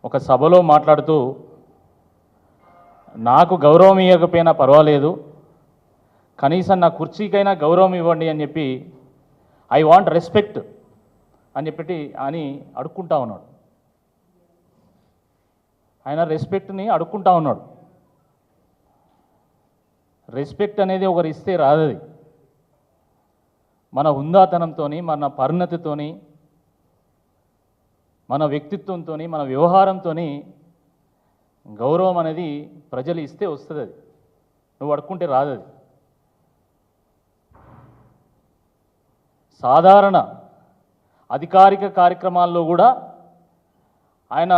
ఒక సభలో మాట్లాడుతూ నాకు గౌరవం ఇవ్వకపోయినా పర్వాలేదు, కనీసం నా కుర్చీకైనా గౌరవం ఇవ్వండి అని చెప్పి ఐ వాంట్ రెస్పెక్ట్ అని అడుక్కుంటా ఉన్నాడు. ఆయన రెస్పెక్ట్ని అడుక్కుంటా ఉన్నాడు. రెస్పెక్ట్ అనేది ఒకరు ఇస్తే రాదది. మన హుందాతనంతో, మన పరిణతితో, మన వ్యక్తిత్వంతో, మన వ్యవహారంతో గౌరవం అనేది ప్రజలు ఇస్తే వస్తుంది. అది నువ్వు అడుక్కుంటే రాదది. సాధారణ అధికారిక కార్యక్రమాల్లో కూడా ఆయన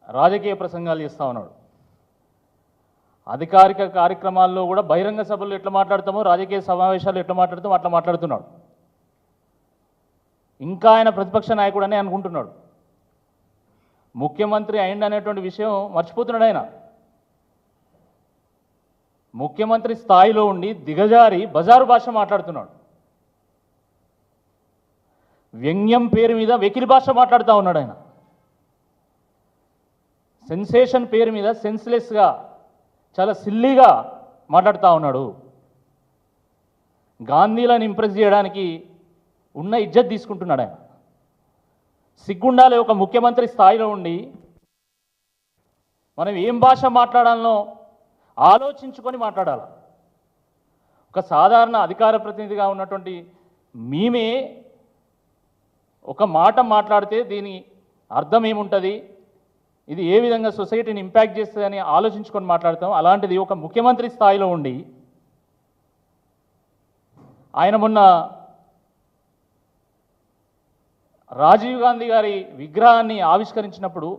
రాజకీయ ప్రసంగాలు చేస్తూ ఉన్నాడు. అధికారిక కార్యక్రమాల్లో కూడా బహిరంగ సభల్లో ఎట్లా మాట్లాడతామో, రాజకీయ సమావేశాలు ఎట్లా మాట్లాడతామో అట్లా మాట్లాడుతున్నాడు. ఇంకా ఆయన ప్రతిపక్ష నాయకుడు అని అనుకుంటున్నాడు. ముఖ్యమంత్రి అయింది అనేటువంటి విషయం మర్చిపోతున్నాడు. ఆయన ముఖ్యమంత్రి స్థాయిలో ఉండి దిగజారి బజారు భాష మాట్లాడుతున్నాడు. వ్యంగ్యం పేరు మీద వెకిలి భాష మాట్లాడుతూ ఉన్నాడు. ఆయన సెన్సేషన్ పేరు మీద సెన్స్లెస్గా, చాలా సిల్లీగా మాట్లాడుతూ ఉన్నాడు. గాంధీలను ఇంప్రెస్ చేయడానికి ఉన్న ఇజ్జత్ తీసుకుంటున్నాడు. ఆయన సిగ్గుండాలి. ఒక ముఖ్యమంత్రి స్థాయిలో ఉండి మనం ఏం భాష మాట్లాడాలనో ఆలోచించుకొని మాట్లాడాలి. ఒక సాధారణ అధికార ప్రతినిధిగా ఉన్నటువంటి మేమే ఒక మాట మాట్లాడితే దీని అర్థం ఏముంటుంది, ఇది ఏ విధంగా సొసైటీని ఇంపాక్ట్ చేస్తుందని ఆలోచించుకొని మాట్లాడతాం. అలాంటిది ఒక ముఖ్యమంత్రి స్థాయిలో ఉండి ఆయన మొన్న రాజీవ్ గాంధీ గారి విగ్రహాన్ని ఆవిష్కరించినప్పుడు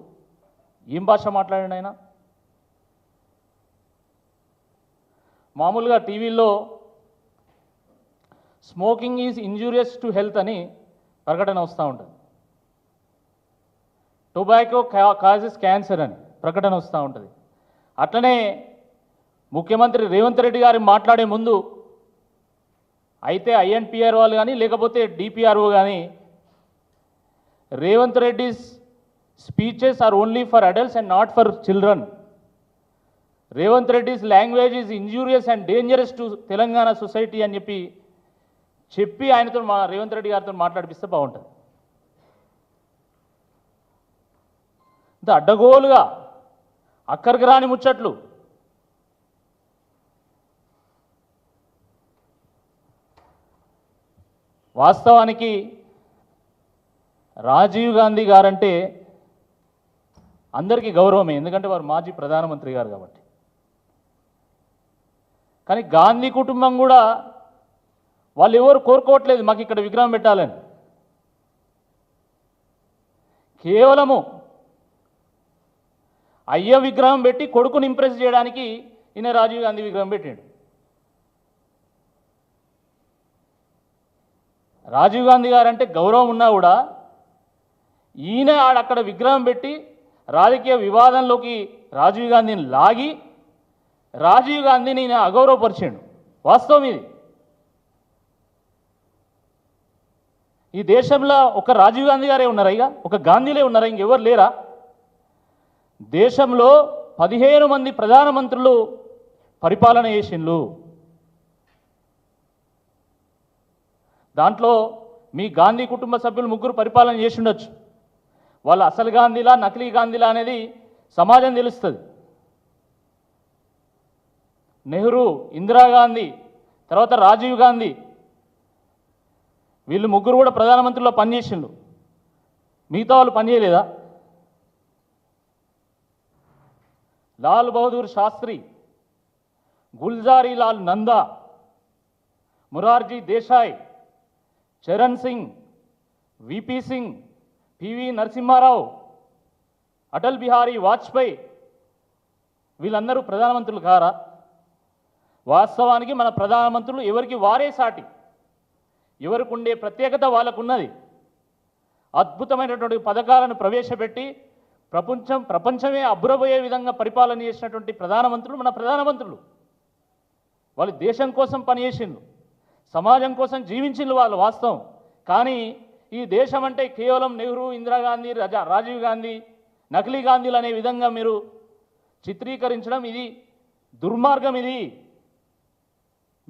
ఏం భాష మాట్లాడాడు ఆయన? మామూలుగా టీవీల్లో smoking is injurious to health అని ప్రకటన వస్తూ ఉంటుంది. టొబాకో కాజెస్ క్యాన్సర్ అని ప్రకటన వస్తూ ఉంటుంది. అట్లనే ముఖ్యమంత్రి రేవంత్ రెడ్డి గారు మాట్లాడే ముందు అయితే ఐఎన్పిఆర్ వాళ్ళు కానీ లేకపోతే డిపిఆర్ఓ కానీ Revanth Reddy's speeches are only for adults and not for children. Revanth Reddy's language is injurious and dangerous to Telangana society అని చెప్పి ఆయనతో రేవంత్ రెడ్డి గారితో మాట్లాడిపిస్తే బాగుంటుంది. ఇంత అడ్డగోలుగా అక్కడికి రాని ముచ్చట్లు. వాస్తవానికి రాజీవ్ గాంధీ గారంటే అందరికీ గౌరవమే, ఎందుకంటే వారు మాజీ ప్రధానమంత్రి గారు కాబట్టి. కానీ గాంధీ కుటుంబం కూడా వాళ్ళు ఎవరు కోరుకోవట్లేదు మాకు ఇక్కడ విగ్రహం పెట్టాలని. కేవలము అయ్య విగ్రహం పెట్టి కొడుకుని ఇంప్రెస్ చేయడానికి ఈయన రాజీవ్ గాంధీ విగ్రహం పెట్టాడు. రాజీవ్ గాంధీ గారు అంటే గౌరవం ఉన్నా కూడా ఈయన అక్కడ విగ్రహం పెట్టి రాజకీయ వివాదంలోకి రాజీవ్ గాంధీని లాగి రాజీవ్ గాంధీని ఈయన అగౌరవపరిచాడు. వాస్తవం ఇది. ఈ దేశంలో ఒక రాజీవ్ గాంధీ గారే ఉన్నారా? ఇక ఒక గాంధీలే ఉన్నారా? ఇంకెవరు లేరా? దేశంలో 15 మంది ప్రధానమంత్రులు పరిపాలన చేసిండ్రు. దాంట్లో మీ గాంధీ కుటుంబ సభ్యులు 3 పరిపాలన చేసి ఉండొచ్చు. వాళ్ళు అసలు గాంధీలా నకిలీ గాంధీలా అనేది సమాజం తెలుస్తుంది. నెహ్రూ, ఇందిరాగాంధీ, తర్వాత రాజీవ్ గాంధీ, వీళ్ళు 3 కూడా ప్రధానమంత్రిలో పనిచేసిండ్రు. మిగతా వాళ్ళు పనిచేయలేదా? లాల్ బహదూర్ శాస్త్రి, గుల్జారీ లాల్ నందా, మొరార్జీ దేశాయ్, చరణ్ సింగ్, విపి సింగ్, పివి నరసింహారావు, అటల్ బిహారీ వాజ్పేయి, వీళ్ళందరూ ప్రధానమంత్రులు కారా? వాస్తవానికి మన ప్రధానమంత్రులు ఎవరికి వారే సాటి. ఎవరికి ఉండే ప్రత్యేకత వాళ్ళకున్నది. అద్భుతమైనటువంటి పథకాలను ప్రవేశపెట్టి ప్రపంచమే అబ్బురబోయే విధంగా పరిపాలన చేసినటువంటి ప్రధానమంత్రులు మన ప్రధానమంత్రులు. వాళ్ళు దేశం కోసం పనిచేసిండ్రు, సమాజం కోసం జీవించిండ్రు వాళ్ళు వాస్తవం. కానీ ఈ దేశం అంటే కేవలం నెహ్రూ, ఇందిరాగాంధీ, రాజీవ్ గాంధీ నకిలీ గాంధీలు అనే విధంగా మీరు చిత్రీకరించడం ఇది దుర్మార్గం. ఇది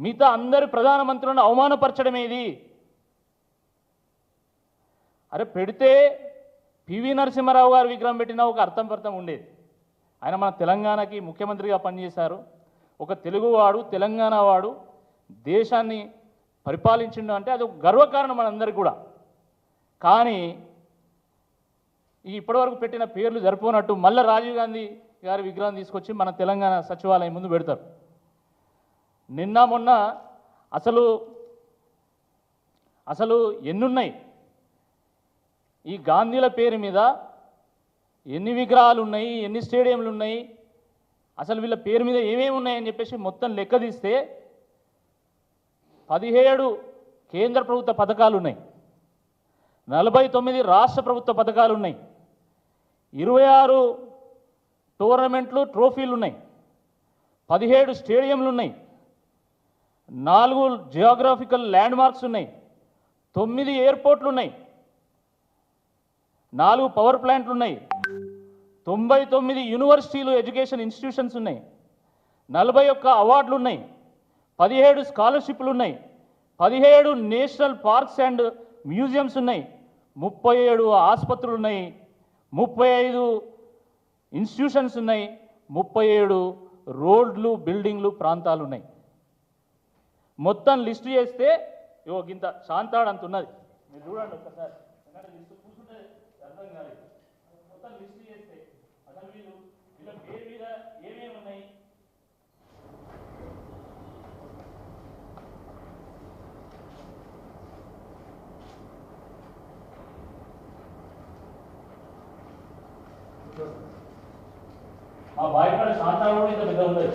మిగతా అందరి ప్రధానమంత్రులను అవమానపరచడమే ఇది. అరే పెడితే పివి నరసింహారావు గారు విగ్రహం పెట్టినా ఒక అర్థం ఉండేది. ఆయన మన తెలంగాణకి ముఖ్యమంత్రిగా పనిచేశారు. ఒక తెలుగువాడు, తెలంగాణ వాడు దేశాన్ని పరిపాలించిండు అంటే అది ఒక గర్వకారణం మనందరికీ కూడా. కానీ ఈ ఇప్పటివరకు పెట్టిన పేర్లు సరిపోనట్టు మళ్ళీ రాజీవ్ గాంధీ గారి విగ్రహం తీసుకొచ్చి మన తెలంగాణ సచివాలయం ముందు పెడతారు. నిన్న మొన్న అసలు ఎన్నున్నాయి ఈ గాంధీల పేరు మీద, ఎన్ని విగ్రహాలు ఉన్నాయి, ఎన్ని స్టేడియంలు ఉన్నాయి, అసలు వీళ్ళ పేరు మీద ఏమేమి ఉన్నాయని చెప్పేసి మొత్తం లెక్క తీస్తే 17 కేంద్ర ప్రభుత్వ పథకాలు ఉన్నాయి, 49 రాష్ట్ర ప్రభుత్వ పథకాలు ఉన్నాయి, 26 టోర్నమెంట్లు ట్రోఫీలు ఉన్నాయి, 17 స్టేడియంలు ఉన్నాయి, 4 జియోగ్రాఫికల్ ల్యాండ్ మార్క్స్ ఉన్నాయి, 9 ఎయిర్పోర్ట్లు ఉన్నాయి, 4 పవర్ ప్లాంట్లు ఉన్నాయి, 99 యూనివర్సిటీలు ఎడ్యుకేషన్ ఇన్స్టిట్యూషన్స్ ఉన్నాయి, 41 అవార్డులు ఉన్నాయి, 17 స్కాలర్షిప్లు ఉన్నాయి, 17 నేషనల్ పార్క్స్ అండ్ మ్యూజియంస్ ఉన్నాయి, 37 ఆసుపత్రులు ఉన్నాయి, 35 ఇన్స్టిట్యూషన్స్ ఉన్నాయి, 37 రోడ్లు, బిల్డింగ్లు, ప్రాంతాలు ఉన్నాయి. మొత్తం లిస్టు చేస్తే ఇంత శాంతాడు అంత ఉన్నది. మీరు చూడండి ఒక్కసారి, లిస్టు కూర్చుంటే అర్థం కాలేదు. మొత్తం లిస్టు చేస్తే అసలు వీళ్ళ పేరు మీద ఏమేమి ఉన్నాయి. మా బాయికాడ శాంతాడు ఇంత పెద్ద ఉండదు.